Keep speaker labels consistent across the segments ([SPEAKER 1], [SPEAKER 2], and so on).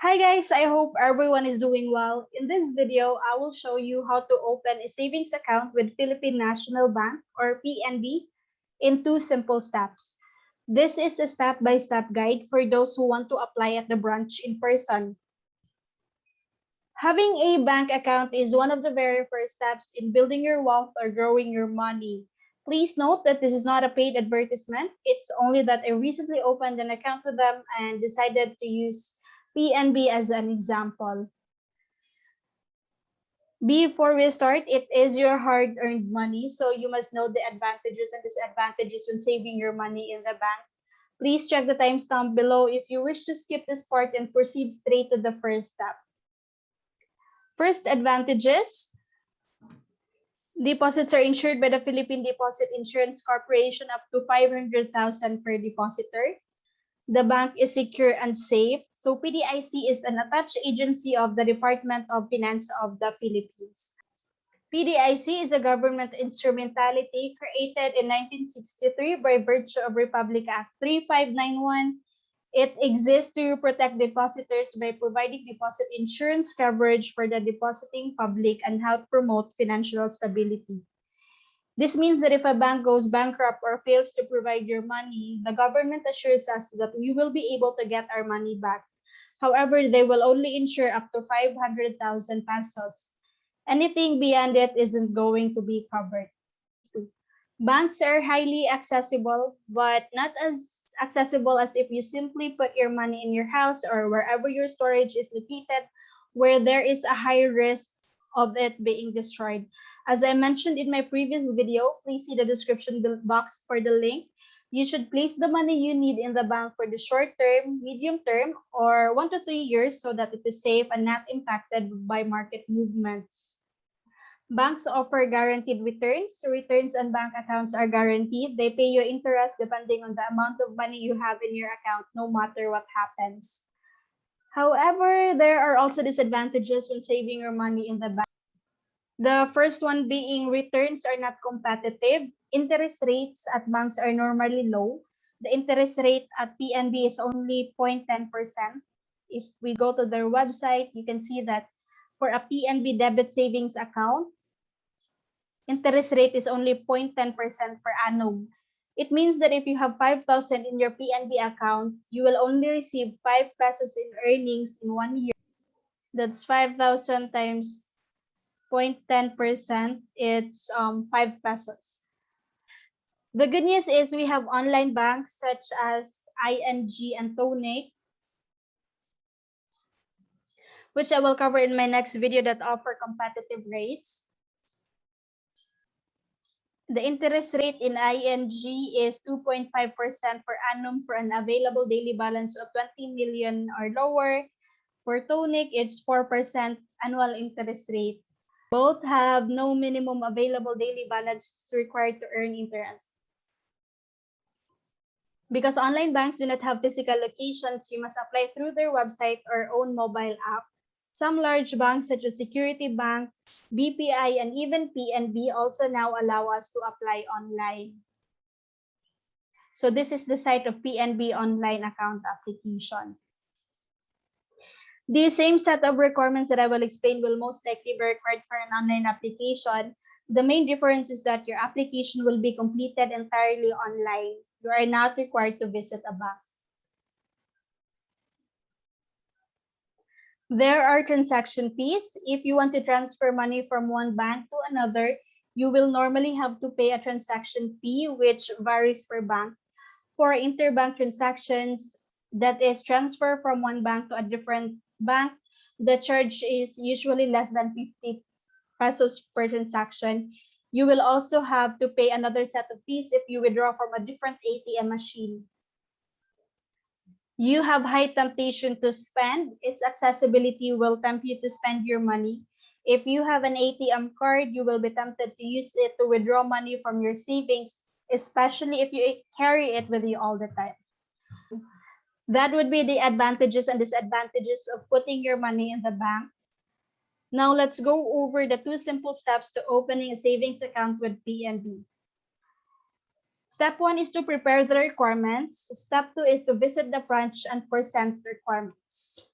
[SPEAKER 1] Hi guys, I hope everyone is doing well. In this video, I will show you how to open a savings account with Philippine National Bank or PNB in 2 simple steps. This is a step-by-step guide for those who want to apply at the branch in person. Having a bank account is one of the very first steps in building your wealth or growing your money. Please note that this is not a paid advertisement. It's only that I recently opened an account with them and decided to use PNB as an example. Before we start, it is your hard-earned money, so you must know the advantages and disadvantages when saving your money in the bank. Please check the timestamp below if you wish to skip this part and proceed straight to the first step. First, advantages. Deposits are insured by the Philippine Deposit Insurance Corporation up to 500,000 per depositor. The bank is secure and safe. So PDIC is an attached agency of the Department of Finance of the Philippines. PDIC is a government instrumentality created in 1963 by virtue of Republic Act 3591. It exists to protect depositors by providing deposit insurance coverage for the depositing public and help promote financial stability. This means that if a bank goes bankrupt or fails to provide your money, the government assures us that we will be able to get our money back. However, they will only insure up to 500,000 pesos. Anything beyond it isn't going to be covered. Banks are highly accessible, but not as accessible as if you simply put your money in your house or wherever your storage is located, where there is a high risk of it being destroyed. As I mentioned in my previous video, please see the description box for the link. You should place the money you need in the bank for the short term, medium term, or 1 to 3 years so that it is safe and not impacted by market movements. Banks offer guaranteed returns. Returns on bank accounts are guaranteed. They pay you interest depending on the amount of money you have in your account, no matter what happens. However, there are also disadvantages when saving your money in the bank. The first one being returns are not competitive. Interest rates at banks are normally low. The interest rate at PNB is only 0.10%. If we go to their website, you can see that for a PNB debit savings account, interest rate is only 0.10% per annum. It means that if you have 5,000 in your PNB account, you will only receive 5 pesos in earnings in 1 year. That's 5,000 times 0.10%, it's 5 pesos. The good news is we have online banks such as ING and Tonic, which I will cover in my next video, that offer competitive rates. The interest rate in ING is 2.5% per annum for an available daily balance of 20 million or lower. For Tonic, it's 4% annual interest rate. Both have no minimum available daily balance required to earn interest. Because online banks do not have physical locations, you must apply through their website or own mobile app. Some large banks such as Security Bank, BPI, and even PNB also now allow us to apply online. So this is the site of PNB online account application. The same set of requirements that I will explain will most likely be required for an online application. The main difference is that your application will be completed entirely online. You are not required to visit a bank. There are transaction fees. If you want to transfer money from one bank to another, you will normally have to pay a transaction fee, which varies per bank. For interbank transactions, that is transfer from one bank to a different bank, the charge is usually less than 50 pesos per transaction. You will also have to pay another set of fees if you withdraw from a different ATM machine. You have high temptation to spend. Its accessibility will tempt you to spend your money. If you have an ATM card, you will be tempted to use it to withdraw money from your savings, especially if you carry it with you all the time. That would be the advantages and disadvantages of putting your money in the bank. Now let's go over the 2 simple steps to opening a savings account with PNB. Step 1 is to prepare the requirements. Step 2 is to visit the branch and present requirements.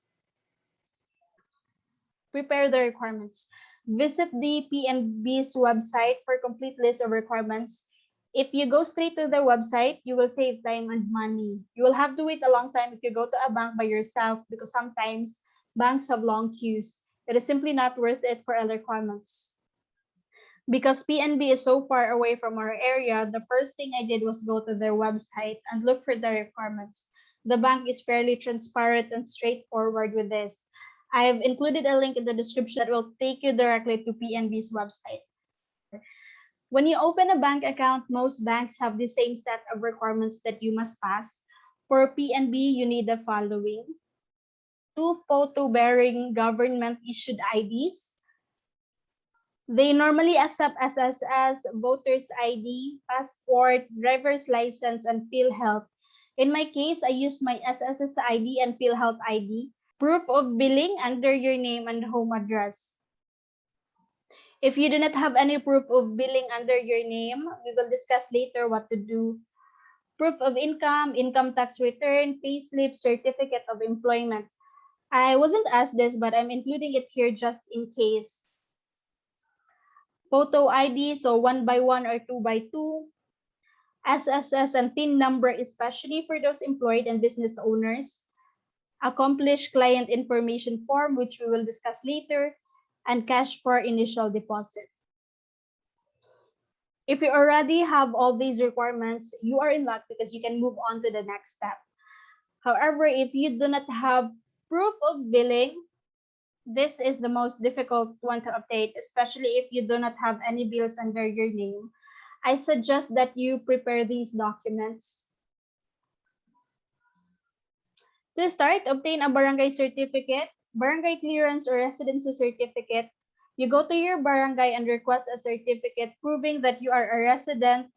[SPEAKER 1] Prepare the requirements. Visit the PNB's website for complete list of requirements. If you go straight to their website, you will save time and money. You will have to wait a long time if you go to a bank by yourself because sometimes banks have long queues. It is simply not worth it for other requirements. Because PNB is so far away from our area, the first thing I did was go to their website and look for the requirements. The bank is fairly transparent and straightforward with this. I have included a link in the description that will take you directly to PNB's website. When you open a bank account, most banks have the same set of requirements that you must pass. For PNB, you need the following: 2 photo-bearing government-issued IDs. They normally accept SSS, voter's ID, passport, driver's license, and PhilHealth. In my case, I use my SSS ID and PhilHealth ID. Proof of billing under your name and home address. If you do not have any proof of billing under your name, we will discuss later what to do. Proof of income, income tax return, payslip, certificate of employment. I wasn't asked this, but I'm including it here just in case. Photo ID, so 1 by 1 or 2 by 2. SSS and PIN number, especially for those employed and business owners. Accomplished client information form, which we will discuss later, and cash for initial deposit. If you already have all these requirements, you are in luck because you can move on to the next step. However, if you do not have proof of billing, this is the most difficult one to obtain, especially if you do not have any bills under your name. I suggest that you prepare these documents. To start, obtain a barangay certificate, barangay clearance, or residency certificate. You go to your barangay and request a certificate proving that you are a resident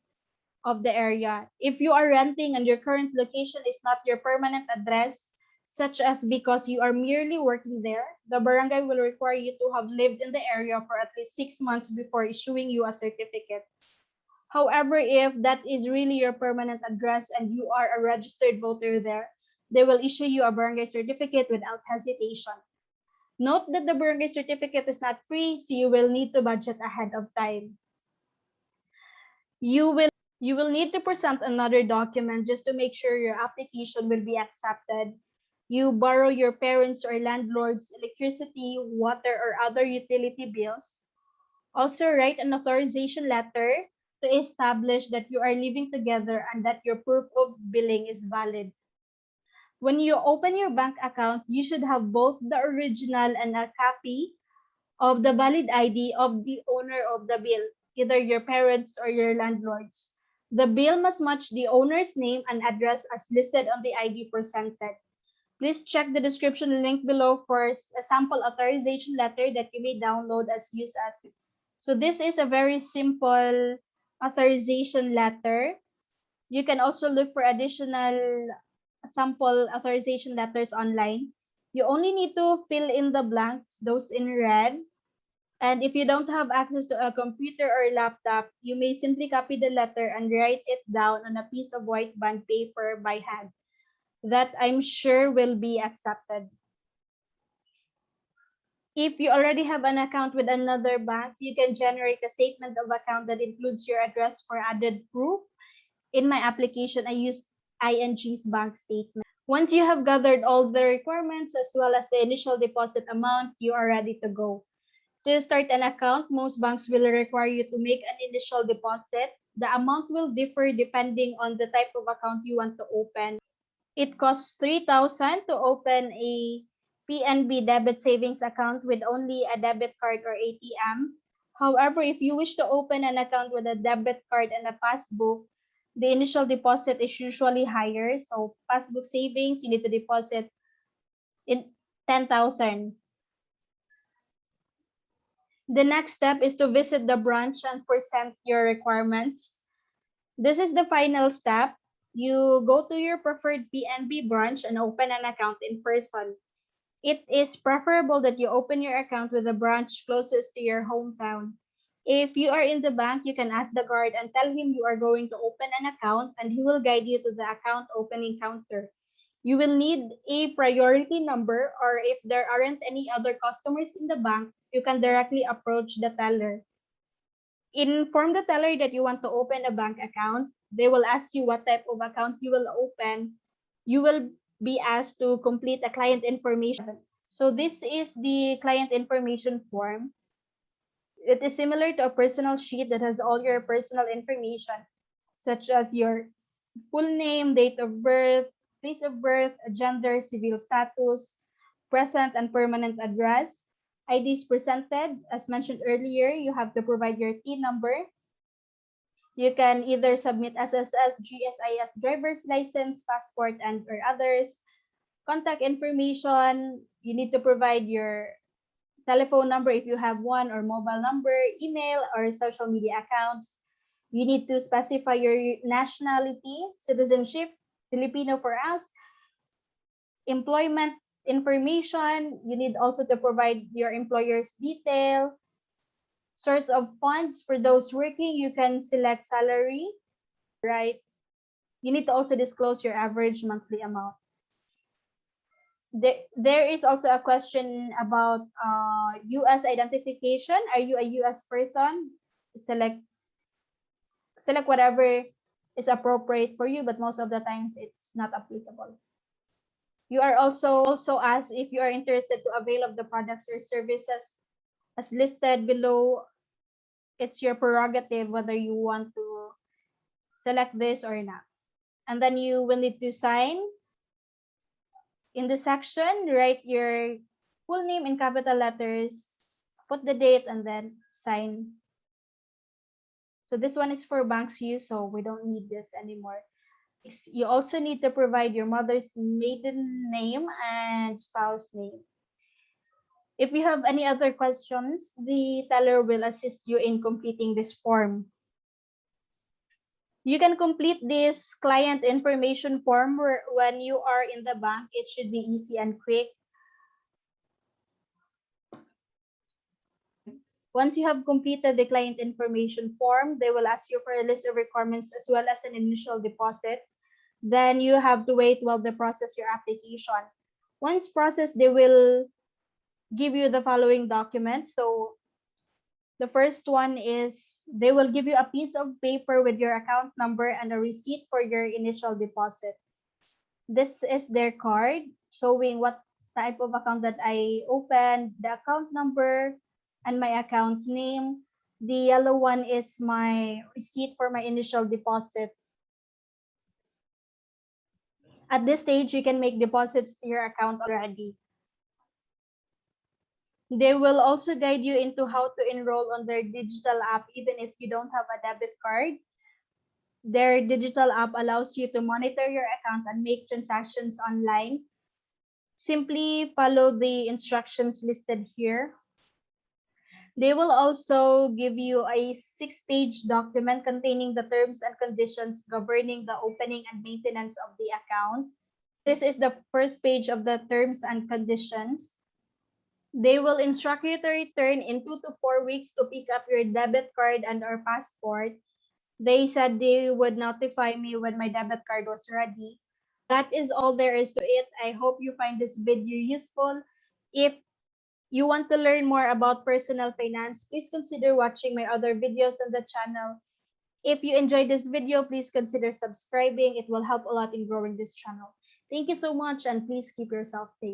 [SPEAKER 1] of the area. If you are renting and your current location is not your permanent address, such as because you are merely working there, the barangay will require you to have lived in the area for at least 6 months before issuing you a certificate. However, if that is really your permanent address and you are a registered voter there, they will issue you a barangay certificate without hesitation. Note that the barangay certificate is not free, so you will need to budget ahead of time. You will need to present another document just to make sure your application will be accepted. You borrow your parents' or landlord's electricity, water, or other utility bills. Also, write an authorization letter to establish that you are living together and that your proof of billing is valid. When you open your bank account, you should have both the original and a copy of the valid ID of the owner of the bill, either your parents or your landlords. The bill must match the owner's name and address as listed on the ID presented. Please check the description link below for a sample authorization letter that you may download as use as. So this is a very simple authorization letter. You can also look for additional sample authorization letters online. You only need to fill in the blanks, those in red. And if you don't have access to a computer or laptop, you may simply copy the letter and write it down on a piece of white bond paper by hand. That I'm sure will be accepted. If you already have an account with another bank, you can generate a statement of account that includes your address for added proof. In my application, I used ING's bank statement. Once you have gathered all the requirements as well as the initial deposit amount, you are ready to go. To start an account, most banks will require you to make an initial deposit. The amount will differ depending on the type of account you want to open. It costs 3,000 to open a PNB debit savings account with only a debit card or ATM. However, if you wish to open an account with a debit card and a passbook, the initial deposit is usually higher. So passbook savings, you need to deposit in 10,000. The next step is to visit the branch and present your requirements. This is the final step. You go to your preferred PNB branch and open an account in person. It is preferable that you open your account with the branch closest to your hometown. If you are in the bank, you can ask the guard and tell him you are going to open an account and he will guide you to the account opening counter. You will need a priority number, or if there aren't any other customers in the bank, you can directly approach the teller. Inform the teller that you want to open a bank account. They will ask you what type of account you will open. You will be asked to complete a client information. So this is the client information form. It is similar to a personal sheet that has all your personal information, such as your full name, date of birth, place of birth, gender, civil status, present and permanent address, IDs presented. As mentioned earlier, you have to provide your T number. You can either submit SSS, GSIS, driver's license, passport, and or others. Contact information, you need to provide your telephone number if you have one, or mobile number, email, or social media accounts. You need to specify your nationality, citizenship, Filipino for us, employment information. You need also to provide your employer's detail, source of funds. For those working, you can select salary, right? You need to also disclose your average monthly amount. There is also a question about U.S. identification. Are you a U.S. person? Select whatever is appropriate for you, but most of the times it's not applicable. You are also asked if you are interested to avail of the products or services as listed below. It's your prerogative whether you want to select this or not. And then you will need to sign. In the section, write your full name in capital letters, put the date, and then sign. So this one is for banks use, so we don't need this anymore. You also need to provide your mother's maiden name and spouse name. If you have any other questions, the teller will assist you in completing this form. You can complete this client information form when you are in the bank. It should be easy and quick. Once you have completed the client information form, they will ask you for a list of requirements as well as an initial deposit. Then you have to wait while they process your application. Once processed, they will give you the following documents. So the first one is they will give you a piece of paper with your account number and a receipt for your initial deposit. This is their card showing what type of account that I opened, the account number, and my account name. The yellow one is my receipt for my initial deposit. At this stage, you can make deposits to your account already. They will also guide you into how to enroll on their digital app, even if you don't have a debit card. Their digital app allows you to monitor your account and make transactions online. Simply follow the instructions listed here. They will also give you a 6-page document containing the terms and conditions governing the opening and maintenance of the account. This is the first page of the terms and conditions. They will instruct you to return in 2 to 4 weeks to pick up your debit card and or passport. They said they would notify me when my debit card was ready. That is all there is to it. I hope you find this video useful. If you want to learn more about personal finance, please consider watching my other videos on the channel. If you enjoyed this video, please consider subscribing. It will help a lot in growing this channel. Thank you so much, and please keep yourself safe.